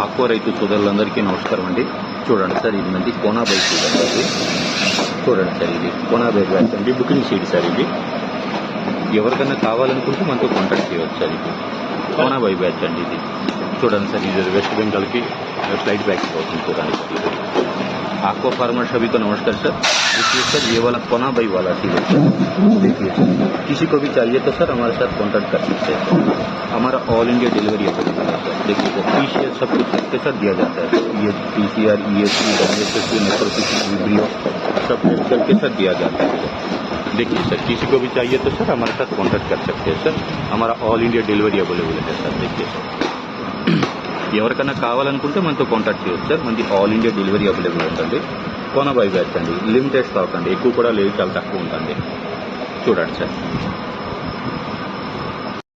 Aqua రైతు సోదరులందరికీ నమస్కారం అండి. చూడండి సార్, ఇది మంది కోనా బై సీడ్ అండి. చూడండి సార్, ఇది కోనా బై బ్యాచ్ అండి, బుకింగ్ సీడ్ సార్. ఇది ఎవరికైనా కావాలనుకుంటే మనతో కాంటాక్ట్ చేయవచ్చు సార్. ఇది కోనా బై బ్యాచ్ అండి. ఇది చూడండి సార్, ఇది वेस्ट बंगाल की फ्लाइट बैग होती है। आक्वा फार्मर सभी को नमस्कार सर। देखिए सर, ये वाला कोना बाई वाला सीड है सर। देखिए सर, किसी को भी चाहिए तो सर हमारे साथ कांटेक्ट कर सकते हैं सर। हमारा ऑल इंडिया डिलीवरी अवेलेबल है सर। देखिए सर, पीसीआर सब कुछ इसके साथ दिया जाता है sir. PCR, ESP, WSP, necrosis, vibrio सब मेडिकल के साथ दिया जाता है सर। देखिए सर, किसी को भी चाहिए तो सर हमारे साथ कांटेक्ट कर सकते हैं सर। हमारा ऑल इंडिया डिलीवरी अवेलेबल है सर। देखिए सर, ఎవరికైనా కావాలనుకుంటే మనతో కాంటాక్ట్ చేయొచ్చు సార్. మనది ఆల్ ఇండియా డెలివరీ అవైలబుల్ ఉంటుంది. కోనా బై బ్యాచ్ అండి, లిమిటెడ్ స్టాక్ అండి, ఎక్కువ కూడా లేదు, చాలా తక్కువ ఉంటుంది. చూడండి సార్.